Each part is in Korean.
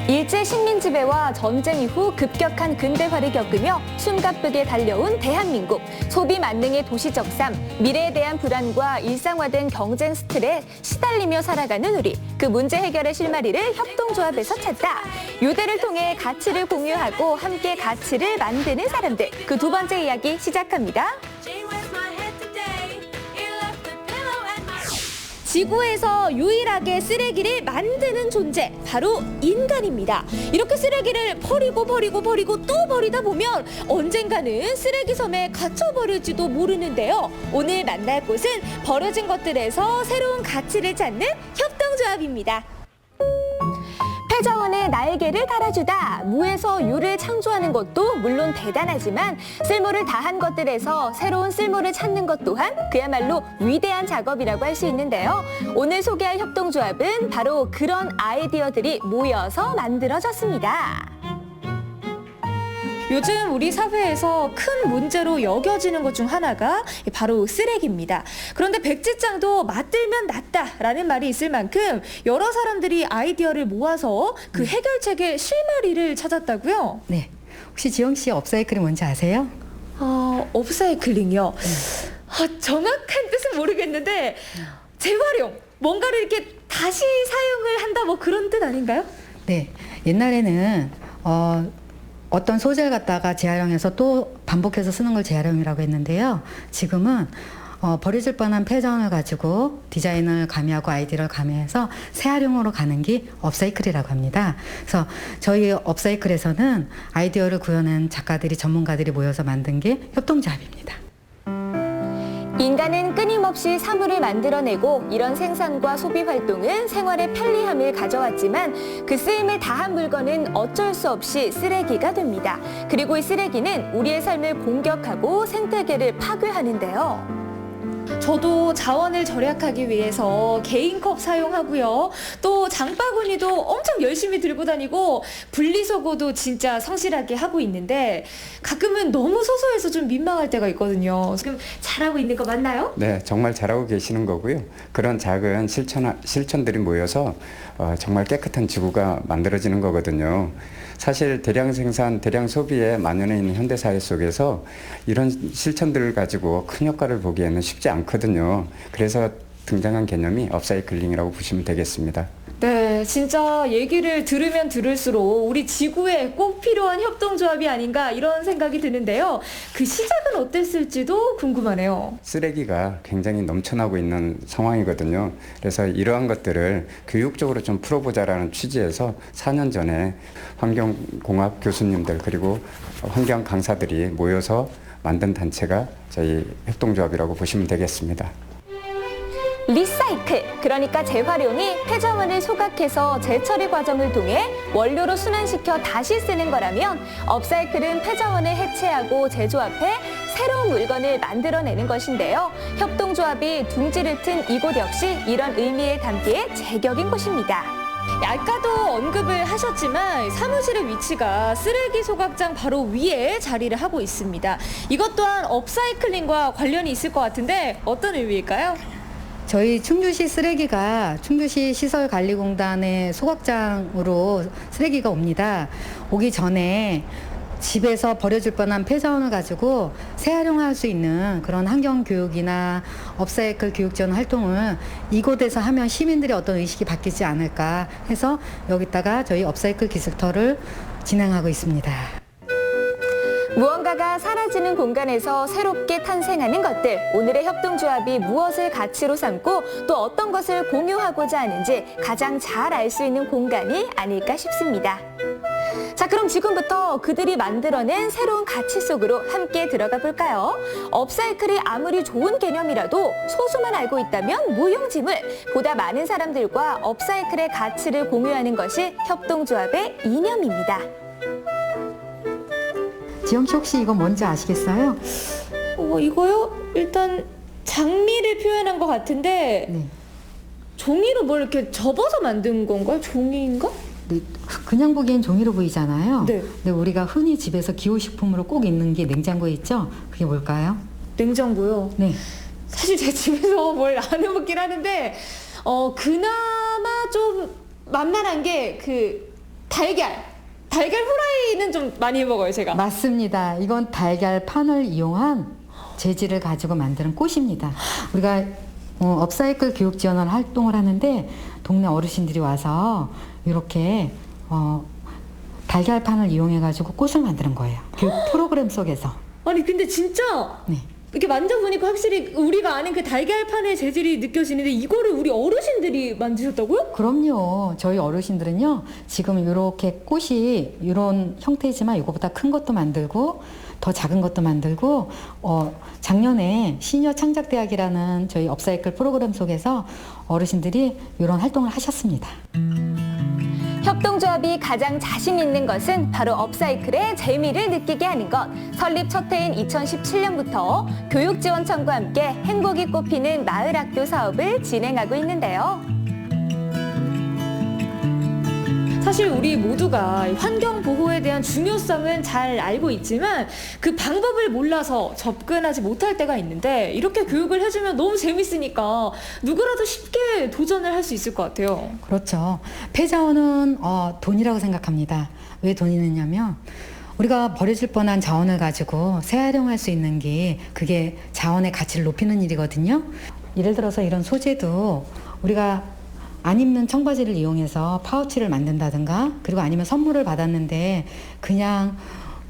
일제 식민지배와 전쟁 이후 급격한 근대화를 겪으며 숨가쁘게 달려온 대한민국. 소비 만능의 도시적 삶, 미래에 대한 불안과 일상화된 경쟁 스트레스에 시달리며 살아가는 우리. 그 문제 해결의 실마리를 협동조합에서 찾다. 유대를 통해 가치를 공유하고 함께 가치를 만드는 사람들. 그 두 번째 이야기 시작합니다. 지구에서 유일하게 쓰레기를 만드는 존재, 바로 인간입니다. 이렇게 쓰레기를 버리고 또 버리다 보면 언젠가는 쓰레기 섬에 갇혀버릴지도 모르는데요. 오늘 만날 곳은 버려진 것들에서 새로운 가치를 찾는 협동조합입니다. 폐자원에 날개를 달아주다. 무에서 유를 창조하는 것도 물론 대단하지만 쓸모를 다한 것들에서 새로운 쓸모를 찾는 것 또한 그야말로 위대한 작업이라고 할 수 있는데요. 오늘 소개할 협동조합은 바로 그런 아이디어들이 모여서 만들어졌습니다. 요즘 우리 사회에서 큰 문제로 여겨지는 것 중 하나가 바로 쓰레기입니다. 그런데 백지장도 맞들면 낫다라는 말이 있을 만큼 여러 사람들이 아이디어를 모아서 그 해결책의 실마리를 찾았다고요? 네. 혹시 지영 씨 업사이클이 뭔지 아세요? 업사이클링이요? 정확한 뜻은 모르겠는데 재활용, 뭔가를 이렇게 다시 사용을 한다 뭐 그런 뜻 아닌가요? 네. 옛날에는 어떤 소재를 갖다가 재활용해서 또 반복해서 쓰는 걸 재활용이라고 했는데요. 지금은 버려질 뻔한 폐자원을 가지고 디자인을 가미하고 아이디어를 가미해서 재활용으로 가는 게 업사이클이라고 합니다. 그래서 저희 업사이클에서는 아이디어를 구현한 작가들이 전문가들이 모여서 만든 게 협동조합입니다. 인간은 끊임없이 사물을 만들어내고 이런 생산과 소비 활동은 생활의 편리함을 가져왔지만 그 쓰임을 다한 물건은 어쩔 수 없이 쓰레기가 됩니다. 그리고 이 쓰레기는 우리의 삶을 공격하고 생태계를 파괴하는데요. 저도 자원을 절약하기 위해서 개인컵 사용하고요. 또 장바구니도 엄청 열심히 들고 다니고 분리수거도 진짜 성실하게 하고 있는데 가끔은 너무 소소해서 좀 민망할 때가 있거든요. 지금 잘하고 있는 거 맞나요? 네, 정말 잘하고 계시는 거고요. 그런 작은 실천들이 모여서 정말 깨끗한 지구가 만들어지는 거거든요. 사실 대량 생산, 대량 소비에 만연해 있는 현대사회 속에서 이런 실천들을 가지고 큰 효과를 보기에는 쉽지 않거든요. 그래서 등장한 개념이 업사이클링이라고 보시면 되겠습니다. 네, 진짜 얘기를 들으면 들을수록 우리 지구에 꼭 필요한 협동조합이 아닌가 이런 생각이 드는데요. 그 시작은 어땠을지도 궁금하네요. 쓰레기가 굉장히 넘쳐나고 있는 상황이거든요. 그래서 이러한 것들을 교육적으로 좀 풀어보자라는 취지에서 4년 전에 환경공학 교수님들 그리고 환경 강사들이 모여서 만든 단체가 저희 협동조합이라고 보시면 되겠습니다. 리사이클, 그러니까 재활용이 폐자원을 소각해서 재처리 과정을 통해 원료로 순환시켜 다시 쓰는 거라면 업사이클은 폐자원을 해체하고 재조합해 새로운 물건을 만들어내는 것인데요. 협동조합이 둥지를 튼 이곳 역시 이런 의미를 담기에 제격인 곳입니다. 아까도 언급을 하셨지만 사무실의 위치가 쓰레기 소각장 바로 위에 자리를 하고 있습니다. 이것 또한 업사이클링과 관련이 있을 것 같은데 어떤 의미일까요? 저희 충주시 쓰레기가 충주시 시설관리공단의 소각장으로 쓰레기가 옵니다. 오기 전에 집에서 버려질 뻔한 폐자원을 가지고 재활용할 수 있는 그런 환경교육이나 업사이클 교육 지원 활동을 이곳에서 하면 시민들의 어떤 의식이 바뀌지 않을까 해서 여기다가 저희 업사이클 기술터를 진행하고 있습니다. 무언가가 사라지는 공간에서 새롭게 탄생하는 것들. 오늘의 협동조합이 무엇을 가치로 삼고 또 어떤 것을 공유하고자 하는지 가장 잘 알 수 있는 공간이 아닐까 싶습니다. 자, 그럼 지금부터 그들이 만들어낸 새로운 가치 속으로 함께 들어가 볼까요? 업사이클이 아무리 좋은 개념이라도 소수만 알고 있다면 무용지물. 보다 많은 사람들과 업사이클의 가치를 공유하는 것이 협동조합의 이념입니다. 지영 씨 혹시 이거 뭔지 아시겠어요? 이거요? 일단 장미를 표현한 것 같은데 네. 종이로 뭘 이렇게 접어서 만든 건가요? 종이인가? 네, 그냥 보기엔 종이로 보이잖아요. 네. 근데 우리가 흔히 집에서 기호식품으로 꼭 있는 게 냉장고에 있죠? 그게 뭘까요? 냉장고요? 네. 사실 제 집에서 뭘 안 해먹긴 하는데 그나마 좀 만만한 게 그 달걀 후라이는 좀 많이 먹어요, 제가. 맞습니다. 이건 달걀판을 이용한 재질을 가지고 만드는 꽃입니다. 우리가 업사이클 교육 지원원 활동을 하는데 동네 어르신들이 와서 이렇게 달걀판을 이용해 가지고 꽃을 만드는 거예요. 교육 프로그램 속에서. 아니, 근데 진짜 네. 이렇게 만져보니까 확실히 우리가 아는 그 달걀판의 재질이 느껴지는데 이거를 우리 어르신들이 만드셨다고요? 그럼요. 저희 어르신들은요, 지금 이렇게 꽃이 이런 형태지만 이거보다 큰 것도 만들고 더 작은 것도 만들고, 작년에 시니어 창작대학이라는 저희 업사이클 프로그램 속에서 어르신들이 이런 활동을 하셨습니다. 협동조합이 가장 자신 있는 것은 바로 업사이클의 재미를 느끼게 하는 것. 설립 첫 해인 2017년부터 교육지원청과 함께 행복이 꽃피는 마을학교 사업을 진행하고 있는데요. 사실 우리 모두가 환경 보호에 대한 중요성은 잘 알고 있지만 그 방법을 몰라서 접근하지 못할 때가 있는데 이렇게 교육을 해주면 너무 재밌으니까 누구라도 쉽게 도전을 할 수 있을 것 같아요. 그렇죠. 폐자원은 돈이라고 생각합니다. 왜 돈이 있느냐면 우리가 버려질 뻔한 자원을 가지고 재활용할 수 있는 게 그게 자원의 가치를 높이는 일이거든요. 예를 들어서 이런 소재도 우리가 안 입는 청바지를 이용해서 파우치를 만든다든가, 그리고 아니면 선물을 받았는데 그냥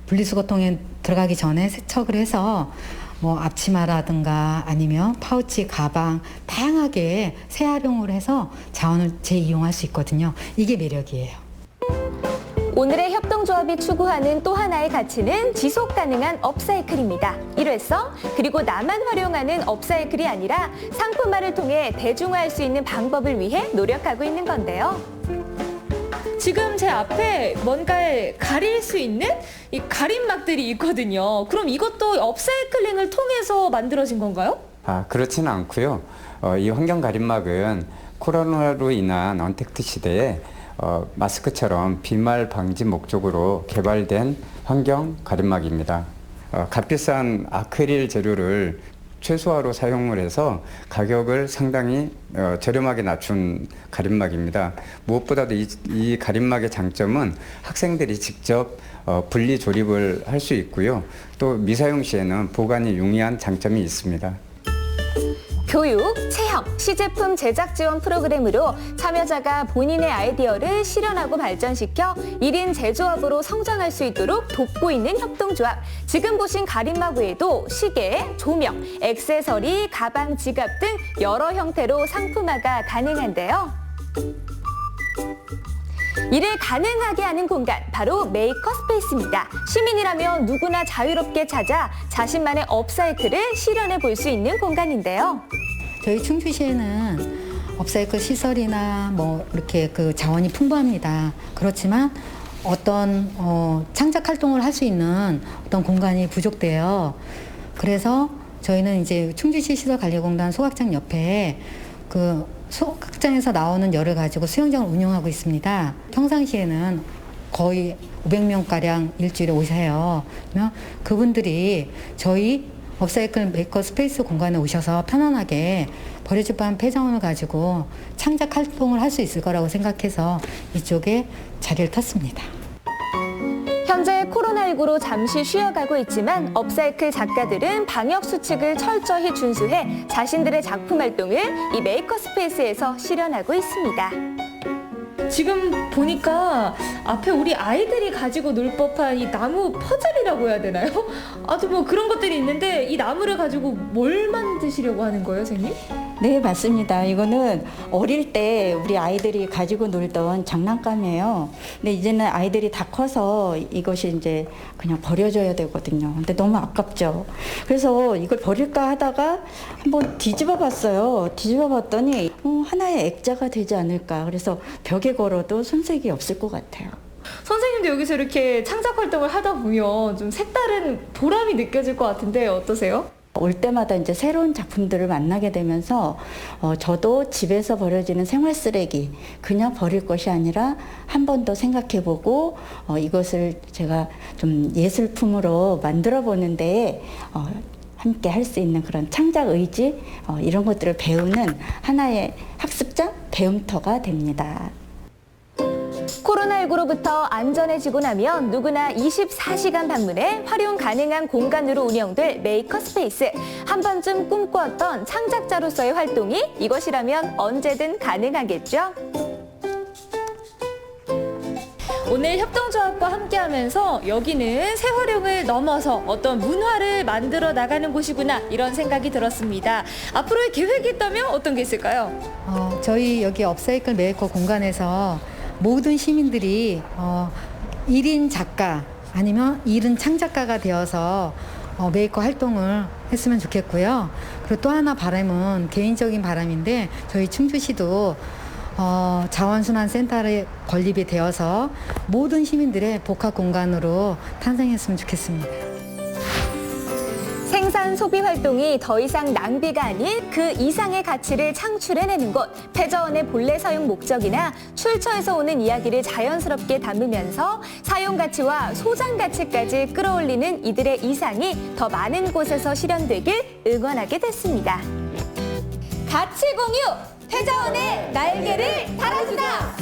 분리수거통에 들어가기 전에 세척을 해서 뭐 앞치마라든가 아니면 파우치, 가방 다양하게 재활용을 해서 자원을 재이용할 수 있거든요. 이게 매력이에요. 오늘의 협동조합이 추구하는 또 하나의 가치는 지속 가능한 업사이클입니다. 일회성, 그리고 나만 활용하는 업사이클이 아니라 상품화를 통해 대중화할 수 있는 방법을 위해 노력하고 있는 건데요. 지금 제 앞에 뭔가를 가릴 수 있는 이 가림막들이 있거든요. 그럼 이것도 업사이클링을 통해서 만들어진 건가요? 그렇지는 않고요. 이 환경 가림막은 코로나로 인한 언택트 시대에 마스크처럼 비말 방지 목적으로 개발된 환경 가림막입니다. 값비싼 아크릴 재료를 최소화로 사용을 해서 가격을 상당히 저렴하게 낮춘 가림막입니다. 무엇보다도 이 가림막의 장점은 학생들이 직접 분리 조립을 할 수 있고요. 또 미사용 시에는 보관이 용이한 장점이 있습니다. 교육, 체험, 시제품 제작 지원 프로그램으로 참여자가 본인의 아이디어를 실현하고 발전시켜 1인 제조업으로 성장할 수 있도록 돕고 있는 협동조합. 지금 보신 가림막 외에도 시계, 조명, 액세서리, 가방, 지갑 등 여러 형태로 상품화가 가능한데요. 이를 가능하게 하는 공간, 바로 메이커 스페이스입니다. 시민이라면 누구나 자유롭게 찾아 자신만의 업사이클을 실현해 볼 수 있는 공간인데요. 저희 충주시에는 업사이클 시설이나 뭐 이렇게 그 자원이 풍부합니다. 그렇지만 어떤 창작 활동을 할 수 있는 어떤 공간이 부족돼요. 그래서 저희는 이제 충주시 시설관리공단 소각장 옆에 그 소각장에서 나오는 열을 가지고 수영장을 운영하고 있습니다. 평상시에는 거의 500명가량 일주일에 오세요. 그러면 그분들이 저희 업사이클 메이커 스페이스 공간에 오셔서 편안하게 버려질 뻔한 폐자원을 가지고 창작 활동을 할 수 있을 거라고 생각해서 이쪽에 자리를 텄습니다. 현재 코로나19로 잠시 쉬어가고 있지만 업사이클 작가들은 방역 수칙을 철저히 준수해 자신들의 작품 활동을 이 메이커 스페이스에서 실현하고 있습니다. 지금 보니까 앞에 우리 아이들이 가지고 놀 법한 이 나무 퍼즐이라고 해야 되나요? 아주 뭐 그런 것들이 있는데 이 나무를 가지고 뭘 만드시려고 하는 거예요, 선생님? 네, 맞습니다. 이거는 어릴 때 우리 아이들이 가지고 놀던 장난감이에요. 근데 이제는 아이들이 다 커서 이것이 이제 그냥 버려져야 되거든요. 근데 너무 아깝죠. 그래서 이걸 버릴까 하다가 한번 뒤집어 봤어요. 뒤집어 봤더니 하나의 액자가 되지 않을까. 그래서 벽에 걸어도 손색이 없을 것 같아요. 선생님도 여기서 이렇게 창작 활동을 하다 보면 좀 색다른 보람이 느껴질 것 같은데 어떠세요? 올 때마다 이제 새로운 작품들을 만나게 되면서 저도 집에서 버려지는 생활 쓰레기 그냥 버릴 것이 아니라 한 번 더 생각해보고 이것을 제가 좀 예술품으로 만들어 보는데 함께 할 수 있는 그런 창작 의지 이런 것들을 배우는 하나의 학습장, 배움터가 됩니다. 코로나19로부터 안전해지고 나면 누구나 24시간 방문해 활용 가능한 공간으로 운영될 메이커 스페이스. 한 번쯤 꿈꾸었던 창작자로서의 활동이 이것이라면 언제든 가능하겠죠? 오늘 협동조합과 함께하면서 여기는 새활용을 넘어서 어떤 문화를 만들어 나가는 곳이구나 이런 생각이 들었습니다. 앞으로의 계획이 있다면 어떤 게 있을까요? 저희 여기 업사이클 메이커 공간에서 모든 시민들이 1인 작가 아니면 1인 창작가가 되어서 메이커 활동을 했으면 좋겠고요. 그리고 또 하나 바람은 개인적인 바람인데 저희 충주시도 자원순환센터에 건립이 되어서 모든 시민들의 복합 공간으로 탄생했으면 좋겠습니다. 생산 소비 활동이 더 이상 낭비가 아닌 그 이상의 가치를 창출해내는 곳. 패저원의 본래 사용 목적이나 출처에서 오는 이야기를 자연스럽게 담으면서 사용 가치와 소장 가치까지 끌어올리는 이들의 이상이 더 많은 곳에서 실현되길 응원하게 됐습니다. 가치 공유! 패저원의 날개를 달아주다!